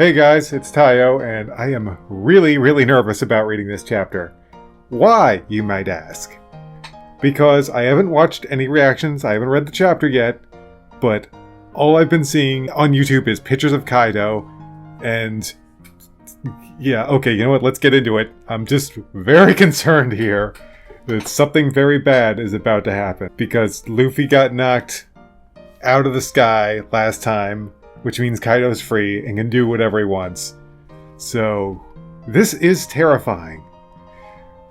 Hey guys, it's Taio, and I am really nervous about reading this chapter. Why, you might ask? Because I haven't watched any reactions, I haven't read the chapter yet, but all I've been seeing on YouTube is pictures of Kaido, and yeah, okay, you know what, let's get into it. I'm just very concerned here that something very bad is about to happen, because Luffy got knocked out of the sky last time, which means Kaido's free and can do whatever he wants. So, this is terrifying.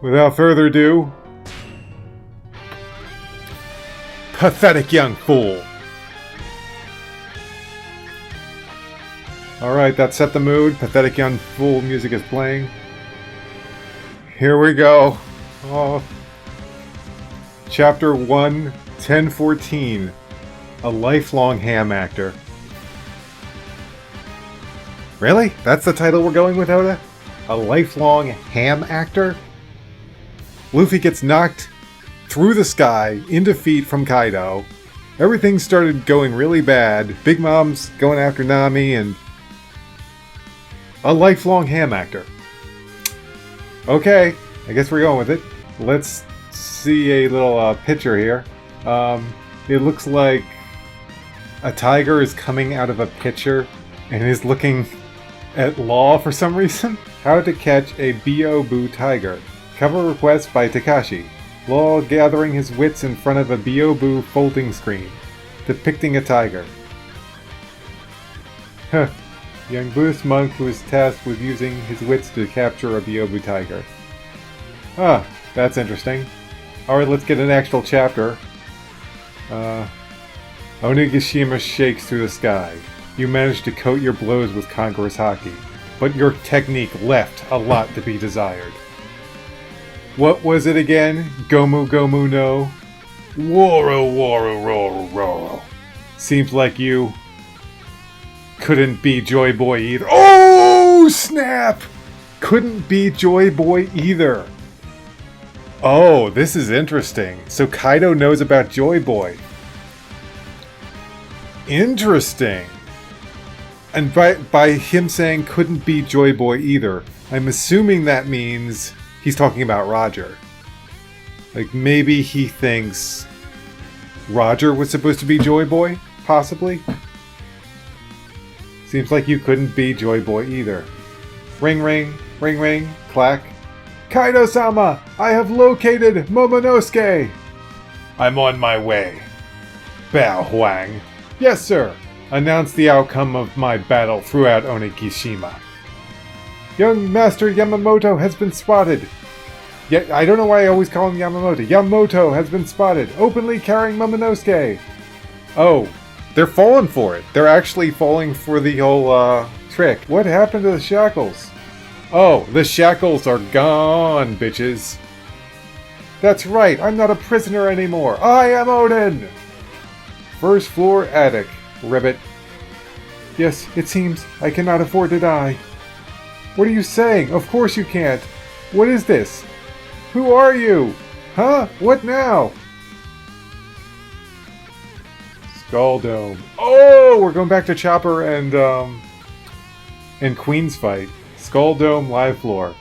Without further ado... Pathetic young fool! Alright, that set the mood. Pathetic young fool music is playing. Here we go. Oh. Chapter 1, 1014. A lifelong ham actor. Really? That's the title we're going with, Oda? A lifelong ham actor? Luffy gets knocked through the sky in defeat from Kaido. Everything started going really bad. Big Mom's going after Nami and... a lifelong ham actor. Okay, I guess we're going with it. Let's see a little picture here. It looks like a tiger is coming out of a pitcher and is looking at Law for some reason. How to catch a Byo-Boo tiger. Cover request by Takashi. Law gathering his wits in front of a Byo-Boo folding screen, depicting a tiger. Huh. Young Buddhist monk who is tasked with using his wits to capture a Byo-Boo tiger. Ah, that's interesting. Alright, let's get an actual chapter. Onigashima shakes through the sky. You managed to coat your blows with congruous haki, but your technique left a lot to be desired. What was it again? Gomu Gomu no? Woro Woro Roro Roro. Seems like you couldn't be Joy Boy either. Oh, snap! Couldn't be Joy Boy either. Oh, this is interesting. So Kaido knows about Joy Boy. Interesting. And by him saying couldn't be Joy Boy either, I'm assuming that means he's talking about Roger. Like, maybe he thinks Roger was supposed to be Joy Boy? Possibly? Seems like you couldn't be Joy Boy either. Ring ring, ring ring, clack. Kaido-sama! I have located Momonosuke! I'm on my way. Bao Huang. Yes, sir. Announce the outcome of my battle throughout Onigashima. Young Master Yamamoto has been spotted. Yet I don't know why I always call him Yamamoto. Yamamoto has been spotted, openly carrying Momonosuke. Oh, they're falling for it. They're actually falling for the whole trick. What happened to the shackles? Oh, the shackles are gone, bitches. That's right, I'm not a prisoner anymore. I am Odin! First floor attic. Ribbit. Yes, it seems I cannot afford to die. What are you saying? Of course you can't. What is this? Who are you? Huh? What now? Skull Dome. Oh, we're going back to Chopper and Queen's fight. Skull Dome live floor.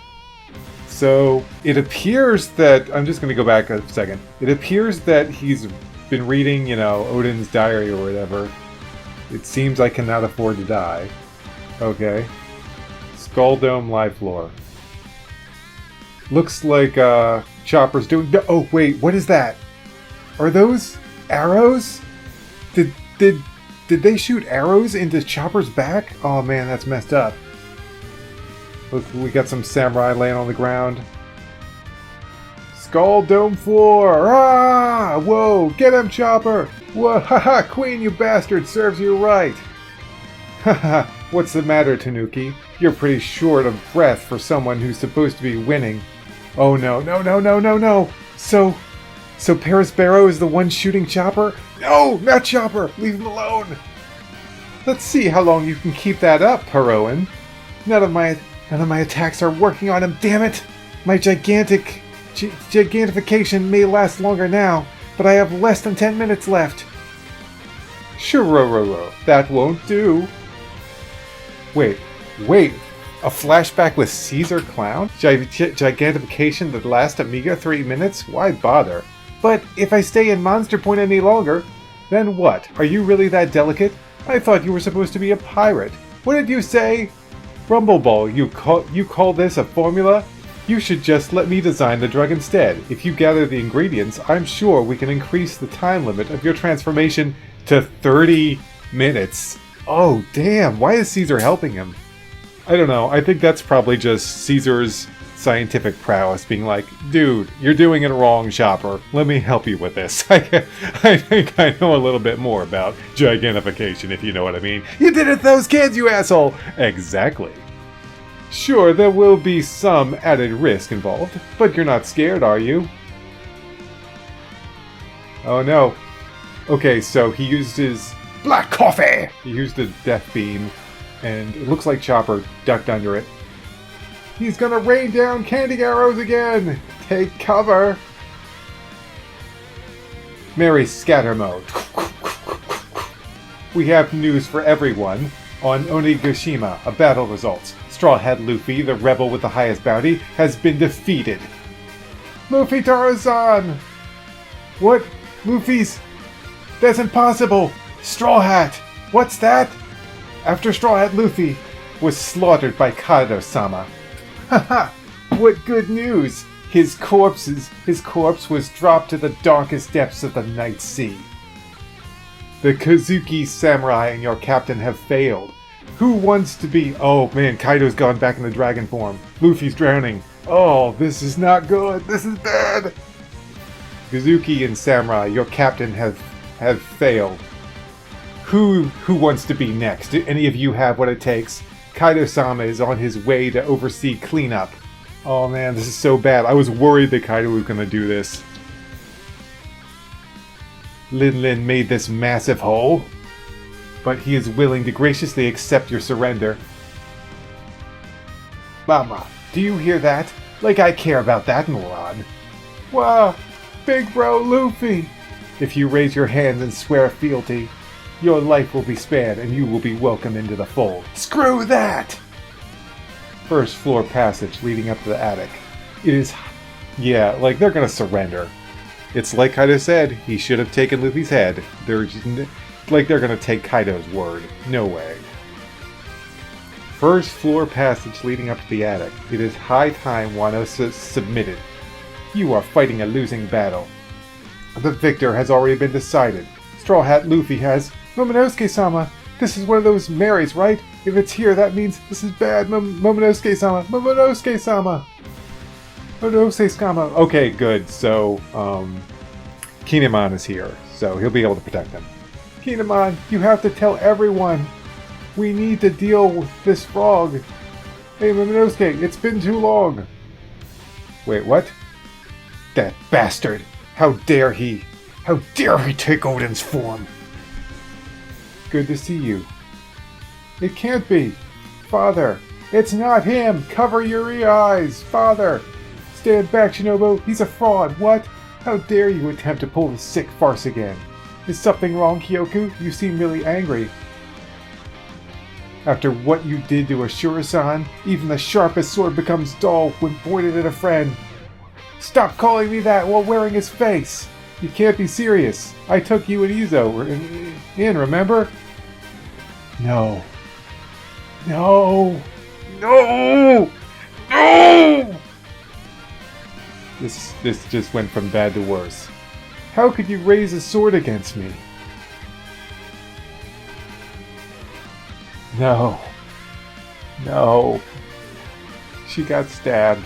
So it appears that I'm just going to go back a second. It appears that he's been reading, you know, Odin's diary or whatever. It seems I cannot afford to die. Okay. Skull Dome live floor. Looks like Chopper's doing... Oh, wait, what is that? Are those arrows? Did they shoot arrows into Chopper's back? Oh man, that's messed up. Look, we got some samurai laying on the ground. Skull Dome floor! Ah! Whoa! Get him, Chopper! Whoa! Haha! Queen, you bastard! Serves you right! Haha! What's the matter, Tanuki? You're pretty short of breath for someone who's supposed to be winning. Oh no! No! No! No! No! No! So Paris Barrow is the one shooting Chopper? No! Not Chopper! Leave him alone! Let's see how long you can keep that up, Heroine. None of my attacks are working on him. Damn it! My gigantification may last longer now, but I have less than 10 minutes left. Sure, that won't do. Wait, Wait, a flashback with Caesar Clown? Gigantification that lasts Amiga 3 minutes? Why bother? But if I stay in Monster Point any longer, then what? Are you really that delicate? I thought you were supposed to be a pirate. What did you say? Rumbleball, you call this a formula? You should just let me design the drug instead. If you gather the ingredients, I'm sure we can increase the time limit of your transformation to 30 minutes. Oh, damn. Why is Caesar helping him? I don't know. I think that's probably just Caesar's scientific prowess being like, dude, you're doing it wrong, Chopper. Let me help you with this. I think I know a little bit more about gigantification, if you know what I mean. You did it to those kids, you asshole! Exactly. Sure, there will be some added risk involved, but you're not scared, are you? Oh no. Okay, so he used his black coffee! He used a death beam, and it looks like Chopper ducked under it. He's gonna rain down candy arrows again! Take cover! Merry scatter mode. We have news for everyone. On Onigashima, a battle results. Straw Hat Luffy, the rebel with the highest bounty, has been defeated. Luffy Tarazan! What? Luffy's... That's impossible! Straw Hat! What's that? After Straw Hat Luffy was slaughtered by Kaido-sama. Haha! What good news! His corpse was dropped to the darkest depths of the Night Sea. The Kazuki Samurai and your captain have failed. Who wants to be... Oh man, Kaido's gone back into dragon form. Luffy's drowning. Oh, this is not good. This is bad. Kazuki and Samurai, your captain have failed. Who wants to be next? Do any of you have what it takes? Kaido-sama is on his way to oversee cleanup. Oh man, this is so bad. I was worried that Kaido was going to do this. Lin made this massive hole, but he is willing to graciously accept your surrender. Mama, do you hear that? Like I care about that moron. Wow, big bro Luffy! If you raise your hands and swear fealty, your life will be spared and you will be welcomed into the fold. Screw that! First floor passage leading up to the attic. It is... Yeah, like they're gonna surrender. It's like Kaido said, he should have taken Luffy's head. They're gonna take Kaido's word. No way. First floor passage leading up to the attic. It is high time Wano submitted. You are fighting a losing battle. The victor has already been decided. Straw Hat Luffy has... Momonosuke-sama! This is one of those Marys, right? If it's here, that means this is bad. Momonosuke-sama! Momonosuke-sama! Momonosuke-sama! Okay, good. So, Kinemon is here, so he'll be able to protect him. Kinemon, you have to tell everyone! We need to deal with this frog! Hey, Momonosuke, it's been too long! Wait, what? That bastard! How dare he! How dare he take Odin's form! Good to see you. It can't be! Father! It's not him! Cover your eyes! Father! Stand back, Shinobu! He's a fraud! What? How dare you attempt to pull this sick farce again? Is something wrong, Kyoku? You seem really angry. After what you did to Ashura-san, even the sharpest sword becomes dull when pointed at a friend. Stop calling me that while wearing his face! You can't be serious. I took you and Izo in, remember? No. No! No! No! This just went from bad to worse. How could you raise a sword against me? No. No. She got stabbed.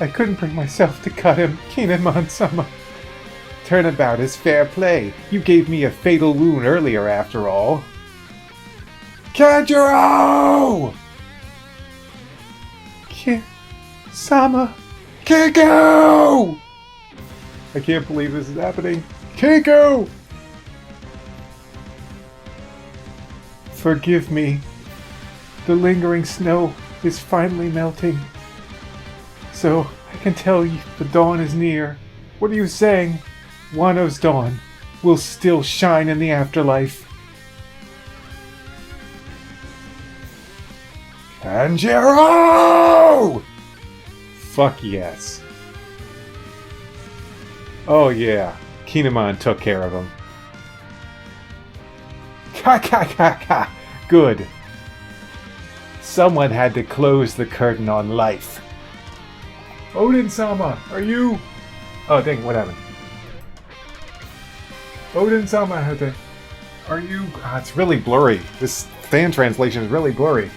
I couldn't bring myself to cut him, Kinemon-sama. Turnabout is fair play. You gave me a fatal wound earlier, after all. Kanjuro! Sama! Keiko! I can't believe this is happening. Keiko! Forgive me. The lingering snow is finally melting. So I can tell you the dawn is near. What are you saying? Wano's dawn will still shine in the afterlife. Tanjiro! Fuck yes. Oh yeah, Kinemon took care of him. Ka. Good. Someone had to close the curtain on life. Odin-sama, are you... Oh dang, what happened? Odin-sama had to... Are you... it's really blurry. This fan translation is really blurry.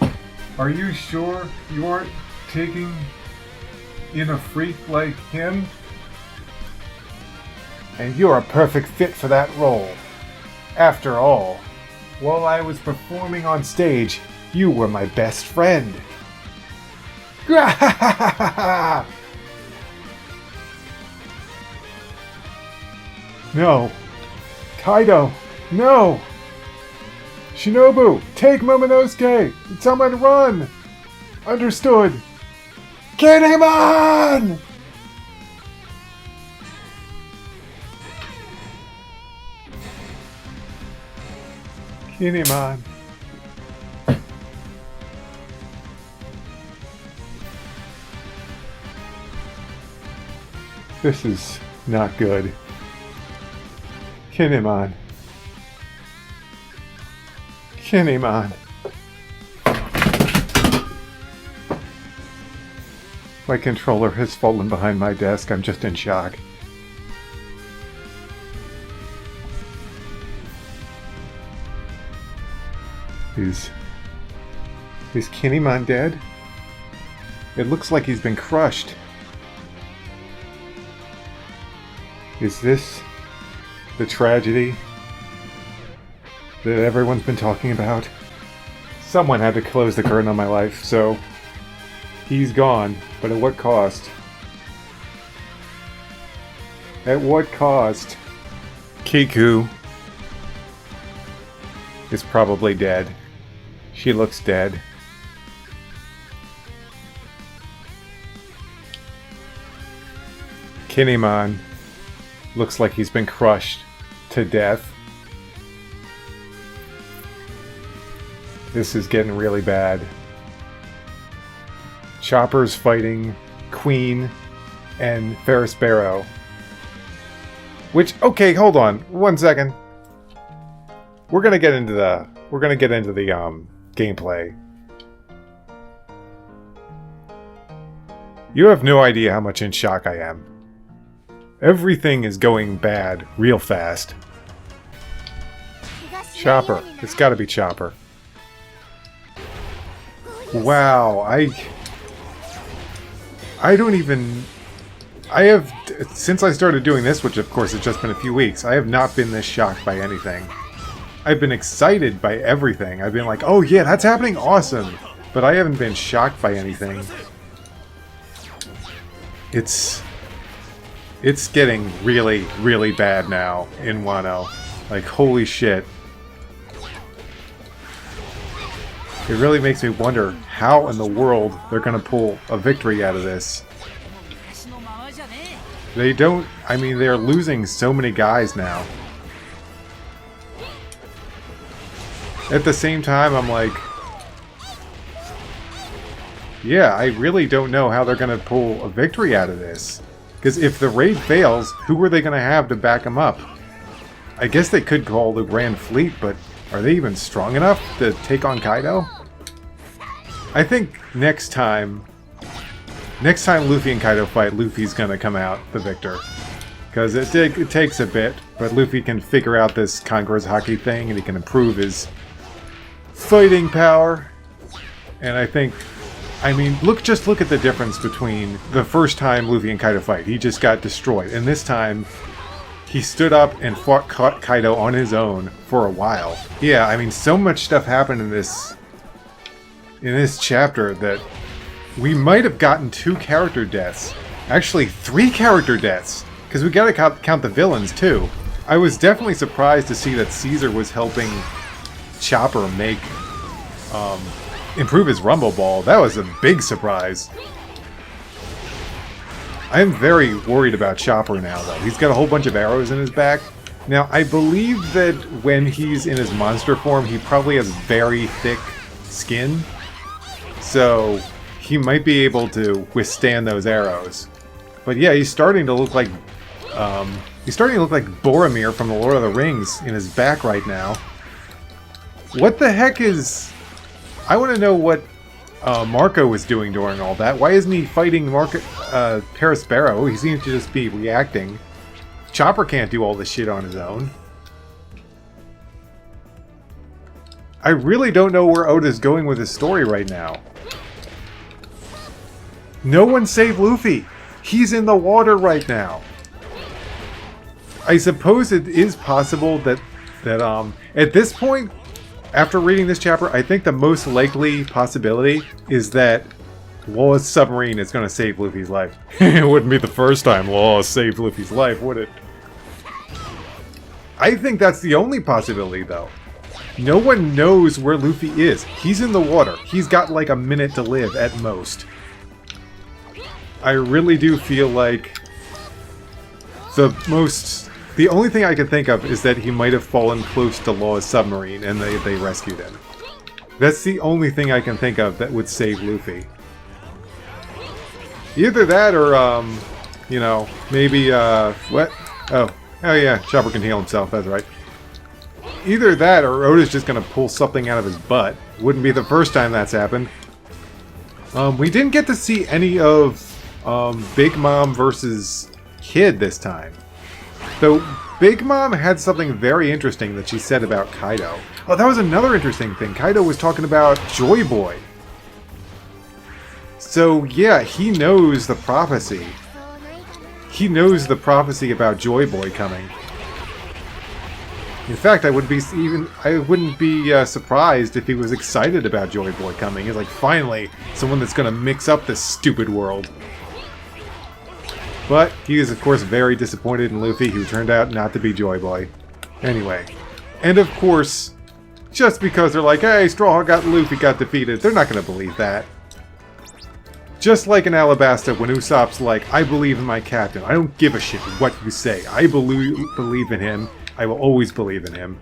Are you sure you aren't taking in a freak like him? And you're a perfect fit for that role. After all, while I was performing on stage, you were my best friend. No. Kaido, no! Shinobu, take Momonosuke! Someone run! Understood! Kinemon! Kinemon. This is not good. Kinemon. Kinemon. My controller has fallen behind my desk. I'm just in shock. Is Kinemon dead? It looks like he's been crushed. Is this the tragedy that everyone's been talking about? Someone had to close the curtain on my life, so he's gone, but at what cost? At what cost? Kiku is probably dead. She looks dead. Kinemon looks like he's been crushed to death. This is getting really bad. Chopper's fighting Queen and Ferris Barrow. Which, okay, hold on, 1 second. We're gonna get into the gameplay. You have no idea how much in shock I am. Everything is going bad real fast. Chopper. It's gotta be Chopper. Wow, I don't even... since I started doing this, which of course has just been a few weeks, I have not been this shocked by anything. I've been excited by everything. I've been like, oh yeah, that's happening, awesome! But I haven't been shocked by anything. It's getting really, really bad now in Wano. Like, holy shit. It really makes me wonder how in the world they're gonna pull a victory out of this. They don't... I mean, they're losing so many guys now. At the same time, I'm like... yeah, I really don't know how they're gonna pull a victory out of this. Because if the raid fails, who are they gonna have to back them up? I guess they could call the Grand Fleet, but are they even strong enough to take on Kaido? I think next time Luffy and Kaido fight, Luffy's gonna come out the victor. Because it takes a bit, but Luffy can figure out this Conqueror's Haki thing, and he can improve his fighting power. And I think... I mean, just look at the difference between the first time Luffy and Kaido fight. He just got destroyed. And this time, he stood up and fought Kaido on his own for a while. Yeah, I mean, so much stuff happened in this chapter that we might have gotten 2 character deaths. Actually, 3 character deaths. Because we gotta count the villains, too. I was definitely surprised to see that Caesar was helping Chopper make... improve his Rumble Ball. That was a big surprise. I'm very worried about Chopper now, though. He's got a whole bunch of arrows in his back. Now, I believe that when he's in his monster form, he probably has very thick skin. So he might be able to withstand those arrows. But yeah, he's starting to look like Boromir from the Lord of the Rings in his back right now. What the heck is... I want to know what Marco was doing during all that. Why isn't he fighting Paris Barrow? He seems to just be reacting. Chopper can't do all this shit on his own. I really don't know where Oda's going with his story right now. No one saved Luffy. He's in the water right now. I suppose it is possible that at this point, after reading this chapter, I think the most likely possibility is that Law's submarine is going to save Luffy's life. It wouldn't be the first time Law saved Luffy's life, would it? I think that's the only possibility, though. No one knows where Luffy is. He's in the water. He's got like a minute to live at most. I really do feel like the only thing I can think of is that he might have fallen close to Law's submarine and they rescued him. That's the only thing I can think of that would save Luffy. Either that or, you know, maybe, what? Oh yeah, Chopper can heal himself, that's right. Either that or Oda's just gonna pull something out of his butt. Wouldn't be the first time that's happened. We didn't get to see any of Big Mom versus Kid this time. Though Big Mom had something very interesting that she said about Kaido. Oh, that was another interesting thing. Kaido was talking about Joy Boy. So yeah, he knows the prophecy. He knows the prophecy about Joy Boy coming. In fact, I wouldn't be surprised if he was excited about Joy Boy coming. He's like, finally, someone that's going to mix up this stupid world. But he is, of course, very disappointed in Luffy, who turned out not to be Joy Boy. Anyway, and of course, just because they're like, hey, Straw Hat Luffy got defeated, they're not going to believe that. Just like in Alabasta, when Usopp's like, I believe in my captain. I don't give a shit what you say. I believe in him. I will always believe in him.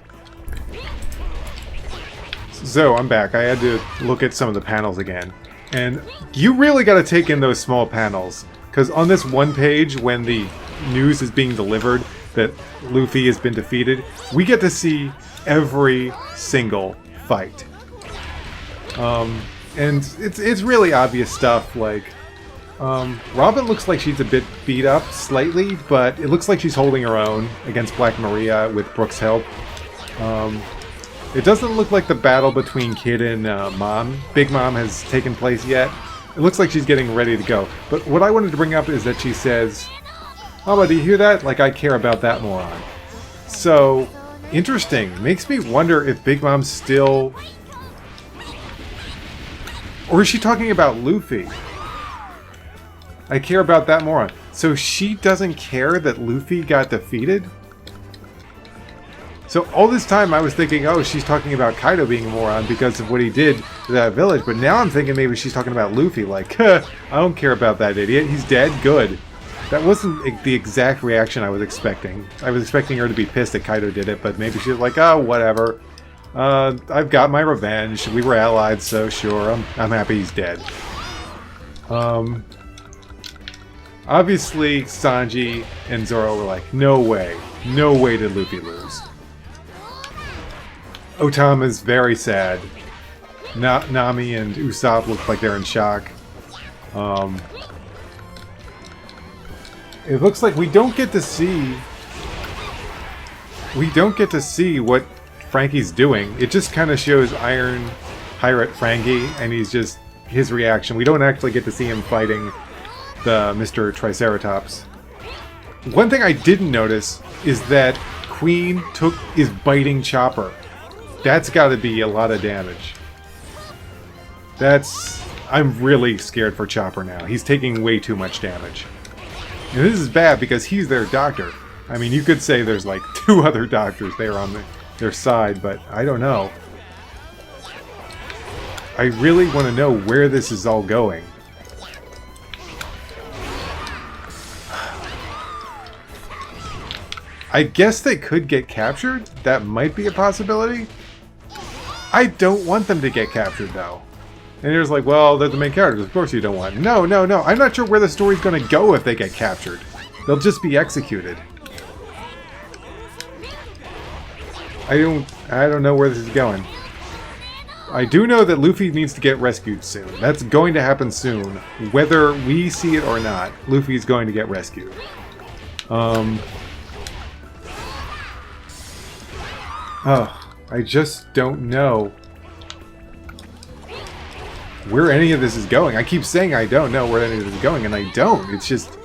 So, I'm back. I had to look at some of the panels again. And you really got to take in those small panels. Because on this one page, when the news is being delivered that Luffy has been defeated, we get to see every single fight. And it's really obvious stuff, like... Robin looks like she's a bit beat up, slightly, but it looks like she's holding her own against Black Maria with Brook's help. It doesn't look like the battle between Kid and Big Mom has taken place yet. It looks like she's getting ready to go. But what I wanted to bring up is that she says, "Oh, do you hear that? Like, I care about that moron." So, interesting. Makes me wonder if Big Mom's still... Or is she talking about Luffy? I care about that moron. So she doesn't care that Luffy got defeated? So all this time I was thinking, oh, she's talking about Kaido being a moron because of what he did to that village. But now I'm thinking maybe she's talking about Luffy. Like, I don't care about that idiot. He's dead. Good. That wasn't the exact reaction I was expecting. I was expecting her to be pissed that Kaido did it, but maybe she was like, oh, whatever. I've got my revenge. We were allied, so sure. I'm happy he's dead. Obviously, Sanji and Zoro were like, no way. No way did Luffy lose. Otama's very sad. Nami and Usopp look like they're in shock. It looks like we don't get to see what Frankie's doing. It just kind of shows Iron Pirate Frankie, and his reaction. We don't actually get to see him fighting the Mr. Triceratops. One thing I didn't notice is that Queen is biting Chopper. That's got to be a lot of damage. I'm really scared for Chopper now. He's taking way too much damage. And this is bad because he's their doctor. I mean, you could say there's like 2 other doctors there on their side, but I don't know. I really want to know where this is all going. I guess they could get captured? That might be a possibility? I don't want them to get captured, though. And you're just like, well, they're the main characters. Of course you don't want. No, no, no. I'm not sure where the story's going to go if they get captured. They'll just be executed. I don't know where this is going. I do know that Luffy needs to get rescued soon. That's going to happen soon. Whether we see it or not, Luffy's going to get rescued. Oh, I just don't know where any of this is going. I keep saying I don't know where any of this is going, and I don't. It's just...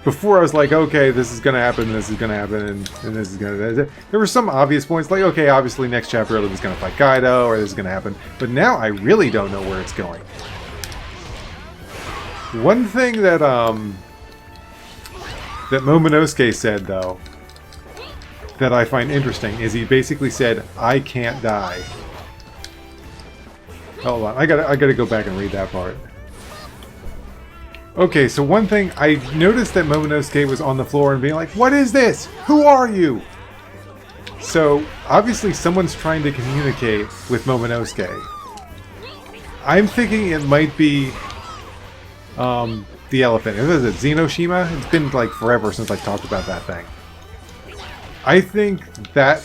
Before I was like, okay, this is going to happen, this is going to happen, and this is going to... There were some obvious points, like, okay, obviously next chapter Luffy's going to fight Kaido, or this is going to happen. But now I really don't know where it's going. One thing that Momonosuke said, though, that I find interesting, is he basically said, I can't die. Hold on, I gotta go back and read that part. Okay, so one thing, I noticed that Momonosuke was on the floor and being like, what is this? Who are you? So, obviously someone's trying to communicate with Momonosuke. I'm thinking it might be the elephant. Is it Xenoshima? It's been like forever since I talked about that thing. I think that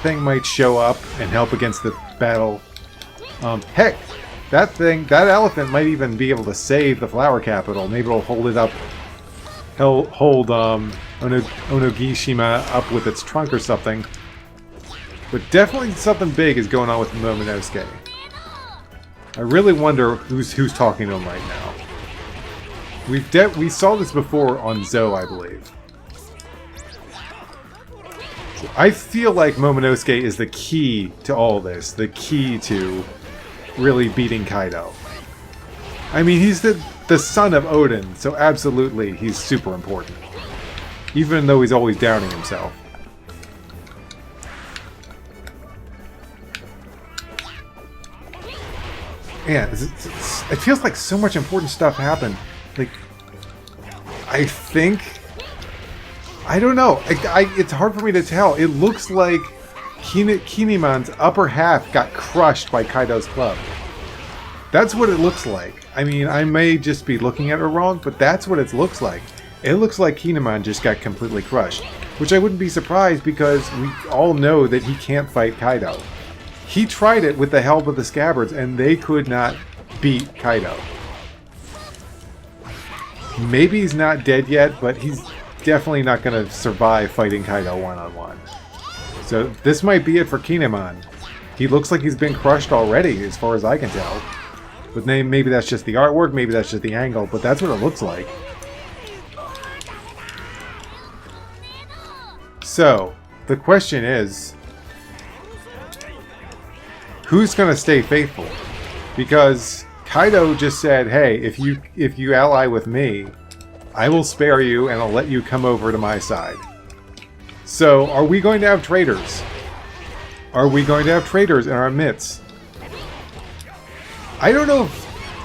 thing might show up and help against the battle. Heck, that elephant might even be able to save the flower capital. Maybe it'll hold it up, hold Onogishima up with its trunk or something. But definitely something big is going on with Momonosuke. I really wonder who's talking to him right now. We saw this before on Zou, I believe. So I feel like Momonosuke is the key to all this, the key to really beating Kaido. I mean, he's the son of Odin, so absolutely he's super important. Even though he's always downing himself. Man, it feels like so much important stuff happened. Like, I think... I don't know. It's hard for me to tell. It looks like Kinemon's upper half got crushed by Kaido's club. That's what it looks like. I mean, I may just be looking at it wrong, but that's what it looks like. It looks like Kinemon just got completely crushed. Which I wouldn't be surprised because we all know that he can't fight Kaido. He tried it with the help of the Scabbards and they could not beat Kaido. Maybe he's not dead yet, but he's definitely not going to survive fighting Kaido one-on-one. So this might be it for Kinemon. He looks like he's been crushed already, as far as I can tell. But maybe that's just the artwork, maybe that's just the angle, but that's what it looks like. So, the question is, who's going to stay faithful? Because Kaido just said, hey, if you ally with me, I will spare you and I'll let you come over to my side. So, are we going to have traitors? Are we going to have traitors in our midst? I don't know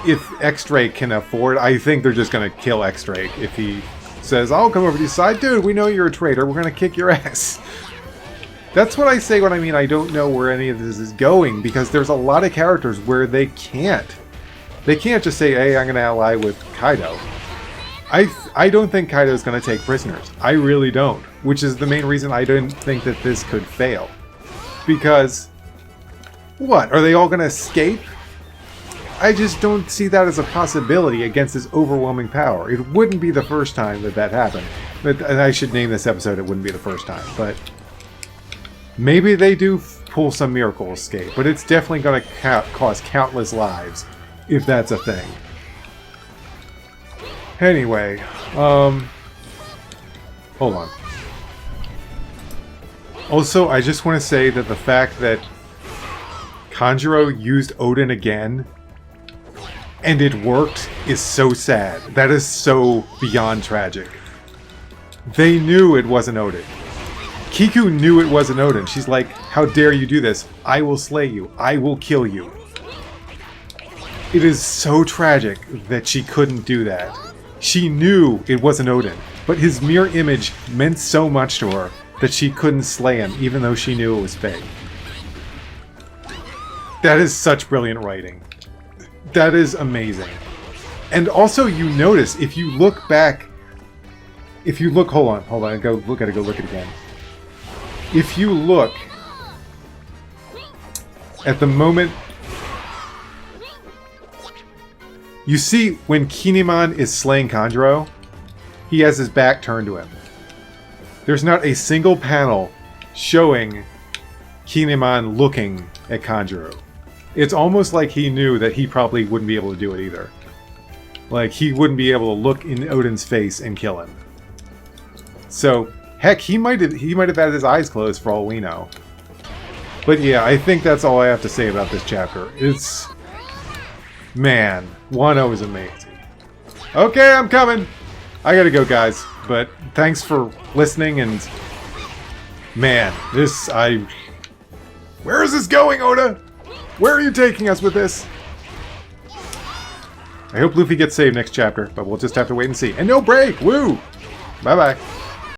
if X-Drake can afford... I think they're just going to kill X-Drake if he says, I'll come over to your side. Dude, we know you're a traitor. We're going to kick your ass. That's what I say when I mean I don't know where any of this is going, because there's a lot of characters where they can't. They can't just say, hey, I'm going to ally with Kaido. I don't think Kaido's going to take prisoners. I really don't. Which is the main reason I don't think that this could fail. Because, what? Are they all going to escape? I just don't see that as a possibility against his overwhelming power. It wouldn't be the first time that happened. But, and I should name this episode, it wouldn't be the first time. But maybe they do pull some miracle escape. But it's definitely going to cause countless lives, if that's a thing. Anyway, hold on. Also, I just want to say that the fact that Kanjuro used Odin again, and it worked, is so sad. That is so beyond tragic. They knew it wasn't Odin. Kiku knew it wasn't Odin. She's like, how dare you do this? I will slay you. I will kill you. It is so tragic that she couldn't do that. She knew it wasn't Odin, but his mere image meant so much to her that she couldn't slay him, even though she knew it was fake. That is such brilliant writing. That is amazing. And also, you notice, if you look back... If you look... Hold on. I gotta go look at it again. If you look... At the moment... You see, when Kinemon is slaying Kanjuro, he has his back turned to him. There's not a single panel showing Kinemon looking at Kanjuro. It's almost like he knew that he probably wouldn't be able to do it either. Like, he wouldn't be able to look in Odin's face and kill him. So, heck, he might have had his eyes closed for all we know. But yeah, I think that's all I have to say about this chapter. It's... Man, Wano is amazing. Okay, I'm coming! I gotta go, guys. But thanks for listening, and... Man, Where is this going, Oda? Where are you taking us with this? I hope Luffy gets saved next chapter, but we'll just have to wait and see. And no break! Woo! Bye-bye.